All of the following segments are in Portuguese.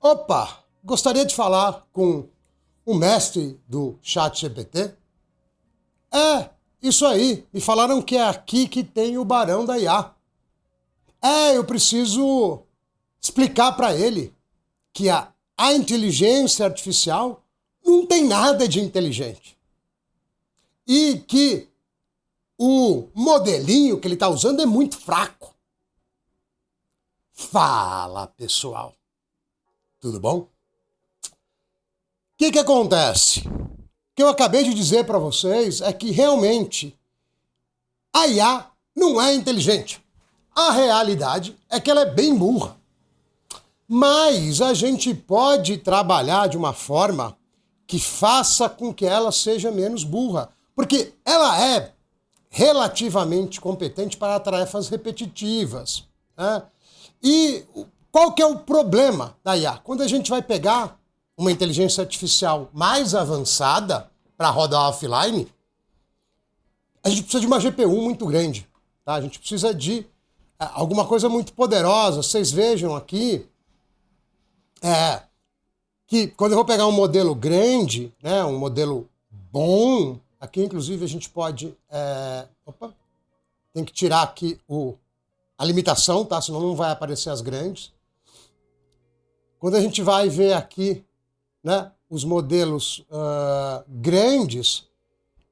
Opa, gostaria de falar com o mestre do ChatGPT? Isso aí. Me falaram que é aqui que tem o Barão da IA. Eu preciso explicar para ele que a inteligência artificial não tem nada de inteligente. E que o modelinho que ele está usando é muito fraco. Fala, pessoal. Tudo bom? O que acontece? O que eu acabei de dizer para vocês é que realmente a IA não é inteligente. A realidade é que ela é bem burra. Mas a gente pode trabalhar de uma forma que faça com que ela seja menos burra. Porque ela é relativamente competente para tarefas repetitivas. Né? E qual que é o problema da IA? Quando a gente vai pegar uma inteligência artificial mais avançada para rodar offline, a gente precisa de uma GPU muito grande. Tá? A gente precisa de alguma coisa muito poderosa. Vocês vejam aqui que quando eu vou pegar um modelo grande, né, um modelo bom, aqui inclusive a gente pode... tem que tirar aqui a limitação, tá? Senão não vai aparecer as grandes. Quando a gente vai ver aqui, né, os modelos grandes,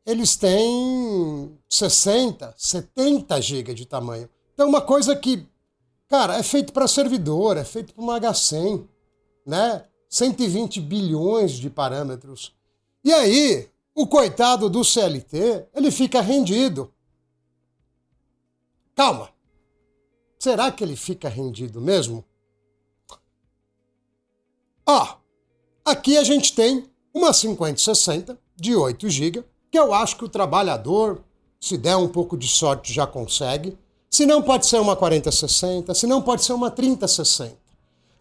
eles têm 60, 70 GB de tamanho. Então, uma coisa que, cara, é feito para servidor, é feito para uma H100, né? 120 bilhões de parâmetros. E aí, o coitado do CLT, ele fica rendido. Calma. Será que ele fica rendido mesmo? Aqui a gente tem uma 5060 de 8 GB, que eu acho que o trabalhador, se der um pouco de sorte, já consegue. Se não, pode ser uma 4060, se não, pode ser uma 3060.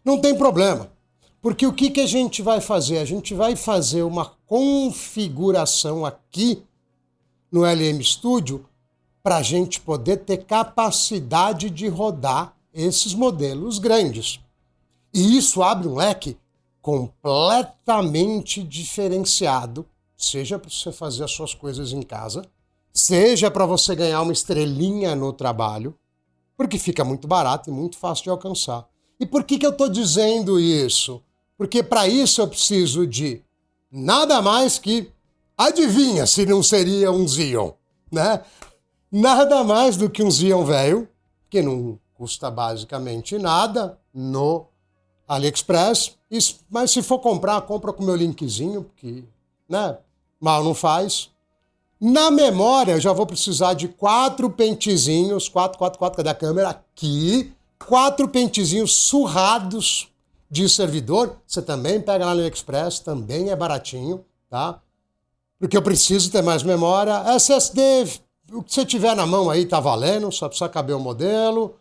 Não tem problema, porque o que a gente vai fazer? A gente vai fazer uma configuração aqui no LM Studio para a gente poder ter capacidade de rodar esses modelos grandes. E isso abre um leque completamente diferenciado, seja para você fazer as suas coisas em casa, seja para você ganhar uma estrelinha no trabalho, porque fica muito barato e muito fácil de alcançar. E por que eu estou dizendo isso? Porque para isso eu preciso de nada mais que, adivinha se não seria um Xeon, né? Nada mais do que um Xeon velho, que não custa basicamente nada no AliExpress, mas se for comprar, compra com o meu linkzinho, porque, né, mal não faz. Na memória, eu já vou precisar de 4 pentezinhos, 4, cadê a câmera? Aqui, 4 pentezinhos surrados de servidor. Você também pega lá no AliExpress, também é baratinho, tá? Porque eu preciso ter mais memória. SSD, o que você tiver na mão aí tá valendo, só precisa caber o modelo.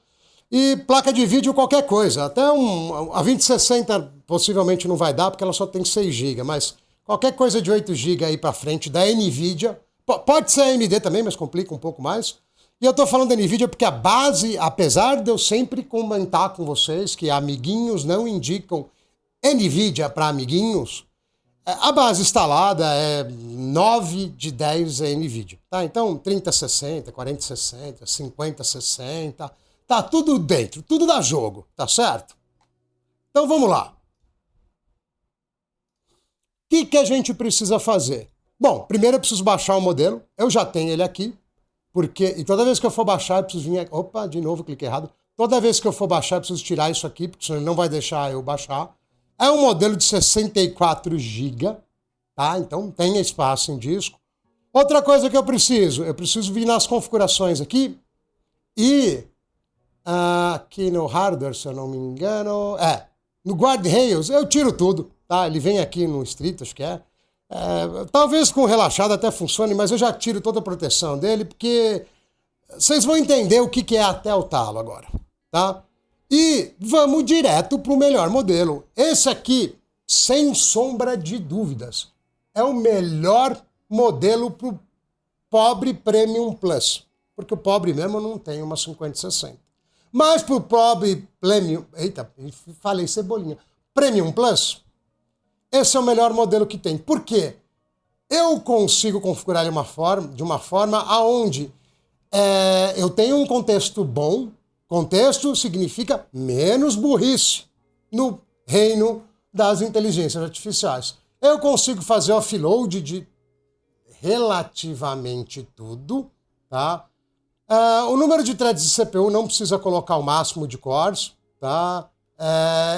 E placa de vídeo, qualquer coisa. Até a 2060 possivelmente não vai dar, porque ela só tem 6 GB, mas qualquer coisa de 8 GB aí pra frente da NVIDIA, pode ser a AMD também, mas complica um pouco mais. E eu tô falando da NVIDIA porque a base, apesar de eu sempre comentar com vocês que amiguinhos não indicam NVIDIA para amiguinhos, a base instalada é 9 de 10 é NVIDIA. Tá? Então 3060, 4060, 5060... tá tudo dentro, tudo dá jogo, tá certo? Então vamos lá. O que a gente precisa fazer? Bom, primeiro eu preciso baixar o modelo, eu já tenho ele aqui, e toda vez que eu for baixar eu preciso vir aqui, opa, de novo, cliquei errado. Toda vez que eu for baixar eu preciso tirar isso aqui, porque senão ele não vai deixar eu baixar. É um modelo de 64 GB, tá? Então tem espaço em disco. Outra coisa que eu preciso vir nas configurações aqui e... aqui no hardware, se eu não me engano, no guardrails eu tiro tudo, tá? Ele vem aqui no Street, acho que talvez com relaxado até funcione, mas eu já tiro toda a proteção dele, porque vocês vão entender o que é até o talo agora, tá? E vamos direto para o melhor modelo. Esse aqui, sem sombra de dúvidas, é o melhor modelo para o pobre Premium Plus, porque o pobre mesmo não tem uma 5060. Mas pro pobre Premium... Eita, falei cebolinha. Premium Plus, esse é o melhor modelo que tem. Por quê? Eu consigo configurar ele de uma forma aonde eu tenho um contexto bom. Contexto significa menos burrice no reino das inteligências artificiais. Eu consigo fazer offload de relativamente tudo, tá? O número de threads de CPU não precisa colocar o máximo de cores, tá?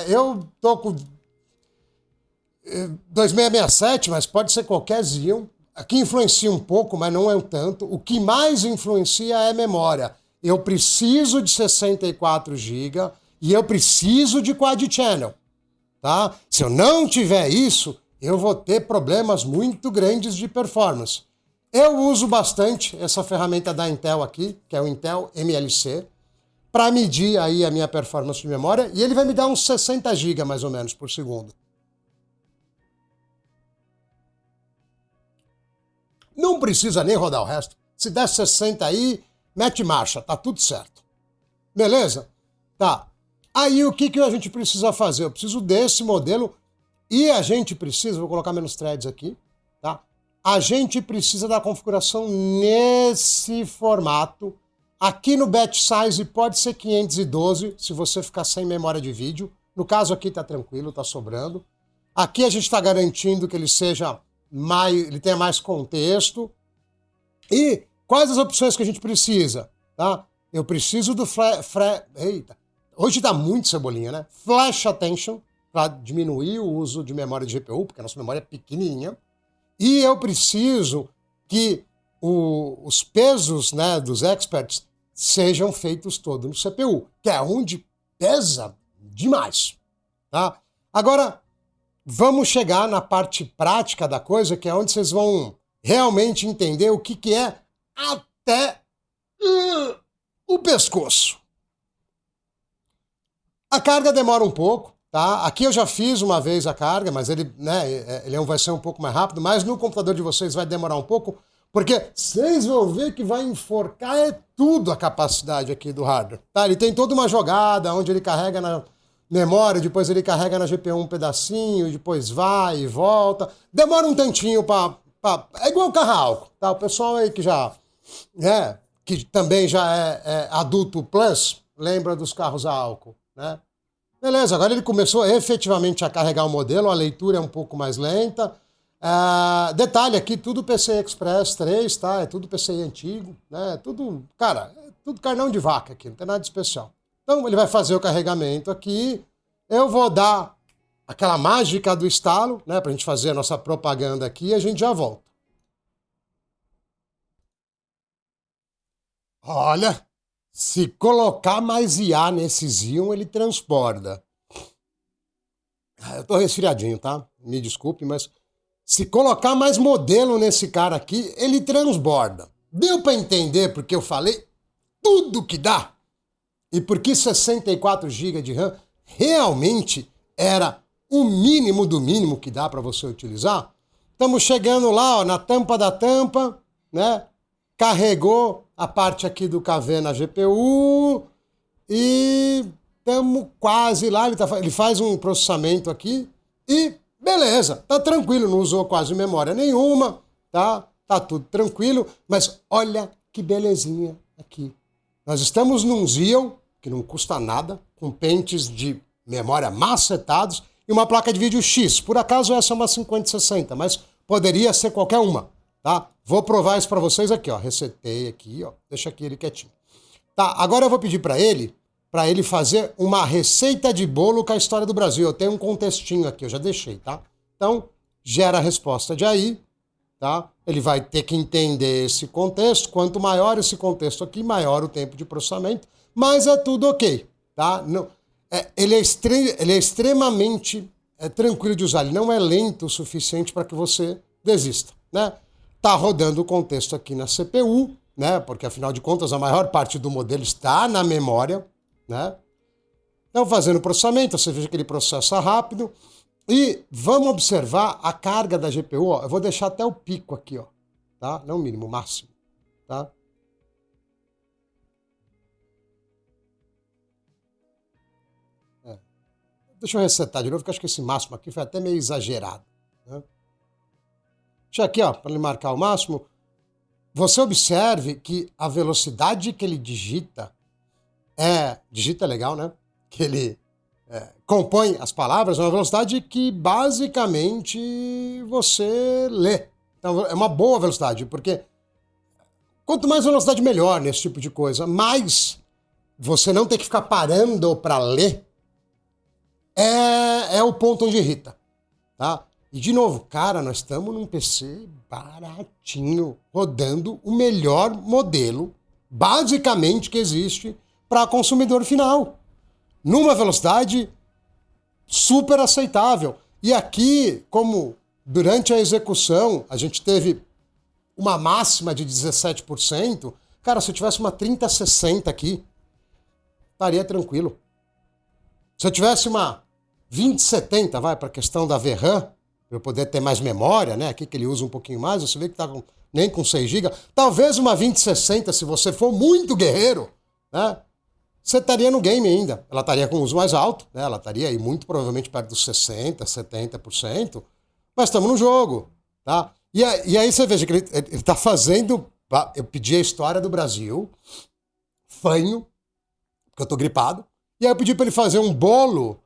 Eu tô com 2667, mas pode ser qualquer Xeon. Aqui influencia um pouco, mas não é um tanto. O que mais influencia é memória. Eu preciso de 64 GB e eu preciso de quad channel, tá? Se eu não tiver isso, eu vou ter problemas muito grandes de performance. Eu uso bastante essa ferramenta da Intel aqui, que é o Intel MLC, para medir aí a minha performance de memória, e ele vai me dar uns 60 GB mais ou menos por segundo. Não precisa nem rodar o resto. Se der 60 aí, mete marcha, tá tudo certo. Beleza? Tá. Aí o que a gente precisa fazer? Eu preciso desse modelo e a gente precisa, vou colocar menos threads aqui, tá? A gente precisa da configuração nesse formato. Aqui no batch size pode ser 512, se você ficar sem memória de vídeo. No caso aqui tá tranquilo, tá sobrando. Aqui a gente está garantindo que ele seja ele tenha mais contexto. E quais as opções que a gente precisa? Tá? Eu preciso do Eita, hoje tá muito cebolinha, né? Flash Attention, para diminuir o uso de memória de GPU, porque a nossa memória é pequenininha. E eu preciso que os pesos, né, dos experts sejam feitos todos no CPU, que é onde pesa demais. Tá? Agora, vamos chegar na parte prática da coisa, que é onde vocês vão realmente entender o que é até o pescoço. A carga demora um pouco, tá? Aqui eu já fiz uma vez a carga, mas ele vai ser um pouco mais rápido, mas no computador de vocês vai demorar um pouco, porque vocês vão ver que vai enforcar tudo a capacidade aqui do hardware. Tá? Ele tem toda uma jogada onde ele carrega na memória, depois ele carrega na GPU um pedacinho, depois vai e volta. Demora um tantinho é igual carro a álcool, tá? O pessoal aí que já que também já é adulto plus, lembra dos carros a álcool, né? Beleza, agora ele começou efetivamente a carregar o modelo, a leitura é um pouco mais lenta. Detalhe aqui, tudo PCI Express 3, tá? É tudo PCI antigo, né? Tudo, cara, é tudo carnão de vaca aqui, não tem nada de especial. Então ele vai fazer o carregamento aqui, eu vou dar aquela mágica do estalo, né, pra gente fazer a nossa propaganda aqui e a gente já volta. Olha, se colocar mais IA nesse Xeon, ele transborda. Eu tô resfriadinho, tá? Me desculpe, mas se colocar mais modelo nesse cara aqui, ele transborda. Deu pra entender porque eu falei tudo que dá? E porque 64 GB de RAM realmente era o mínimo do mínimo que dá para você utilizar? Estamos chegando lá, ó, na tampa da tampa, né? Carregou a parte aqui do KV na GPU e estamos quase lá. Ele faz um processamento aqui e beleza, tá tranquilo, não usou quase memória nenhuma, tá? Tá tudo tranquilo, mas olha que belezinha aqui. Nós estamos num Xeon, que não custa nada, com pentes de memória macetados e uma placa de vídeo X. Por acaso essa é uma 5060, mas poderia ser qualquer uma, tá? Vou provar isso para vocês aqui, ó. Resetei aqui, ó. Deixa aqui ele quietinho. Tá, agora eu vou pedir para ele fazer uma receita de bolo com a história do Brasil. Eu tenho um contextinho aqui, eu já deixei, tá? Então, gera a resposta de aí, tá? Ele vai ter que entender esse contexto. Quanto maior esse contexto aqui, maior o tempo de processamento. Mas é tudo ok, tá? Não, ele é extremamente tranquilo de usar. Ele não é lento o suficiente para que você desista, né? Tá rodando o contexto aqui na CPU, né? Porque afinal de contas a maior parte do modelo está na memória, né? Então fazendo o processamento, você veja que ele processa rápido. E vamos observar a carga da GPU, ó. Eu vou deixar até o pico aqui, ó, tá? Não o mínimo, o máximo, tá? Deixa eu resetar de novo, porque acho que esse máximo aqui foi até meio exagerado. Né? Deixa aqui, ó, para ele marcar o máximo. Você observe que a velocidade que ele digita digita legal, né? Que ele compõe as palavras, é uma velocidade que basicamente você lê. Então é uma boa velocidade, porque quanto mais velocidade, melhor nesse tipo de coisa. Mas você não ter que ficar parando para ler é o ponto onde irrita, tá? E de novo, cara, nós estamos num PC baratinho, rodando o melhor modelo, basicamente, que existe para consumidor final, numa velocidade super aceitável. E aqui, como durante a execução a gente teve uma máxima de 17%, cara, se eu tivesse uma 3060 aqui, estaria tranquilo. Se eu tivesse uma 2070, vai, para a questão da VRAM, para eu poder ter mais memória, né? Aqui que ele usa um pouquinho mais, você vê que tá nem com 6 GB. Talvez uma 2060, se você for muito guerreiro, né? Você estaria no game ainda. Ela estaria com uso mais alto, né? Ela estaria aí muito provavelmente perto dos 60%, 70%, mas estamos no jogo, tá? E aí você veja que ele está fazendo... Eu pedi a história do Brasil, fanho, porque eu estou gripado, e aí eu pedi para ele fazer um bolo,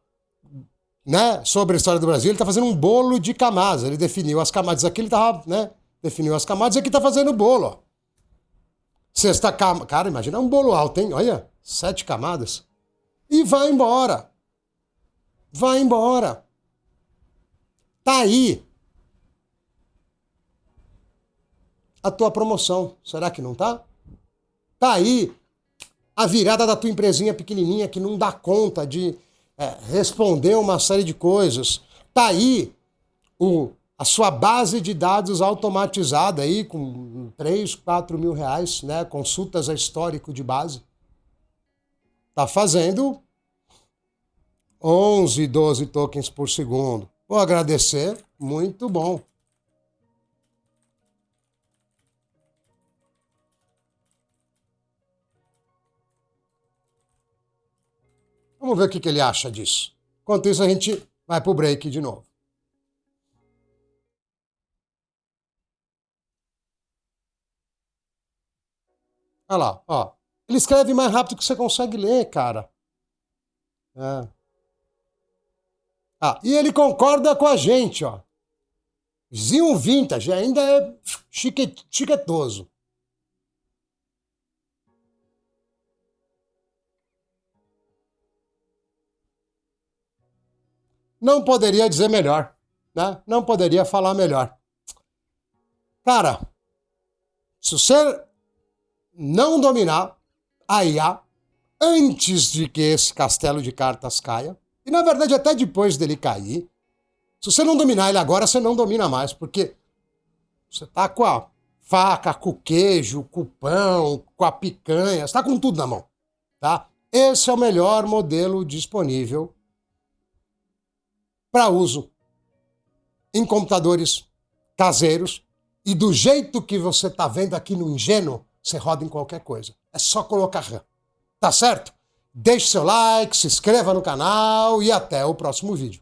né, sobre a história do Brasil. Ele está fazendo um bolo de camadas. Ele definiu as camadas aqui, ele tava, né, definiu as camadas e aqui está fazendo o bolo, ó. Sexta camada. Cara, imagina um bolo alto, hein? Olha, 7 camadas. E vai embora. Vai embora. Tá aí a tua promoção. Será que não tá? Tá aí a virada da tua empresinha pequenininha que não dá conta de responder uma série de coisas. Tá aí a sua base de dados automatizada aí com 3, 4 mil reais, né? Consultas a histórico de base. Tá fazendo 11, 12 tokens por segundo. Vou agradecer, muito bom. Vamos ver o que ele acha disso. Enquanto isso, a gente vai pro break de novo. Olha lá, ó. Ele escreve mais rápido que você consegue ler, cara. E ele concorda com a gente, ó. Xeon Vintage ainda é chiquetoso. Não poderia dizer melhor, né? Não poderia falar melhor. Cara, se você não dominar a IA antes de que esse castelo de cartas caia, e na verdade até depois dele cair, se você não dominar ele agora, você não domina mais, porque você tá com a faca, com o queijo, com o pão, com a picanha, você tá com tudo na mão, tá? Esse é o melhor modelo disponível para uso em computadores caseiros e do jeito que você está vendo aqui no Ingênuo, você roda em qualquer coisa. É só colocar RAM. Tá certo? Deixe seu like, se inscreva no canal e até o próximo vídeo.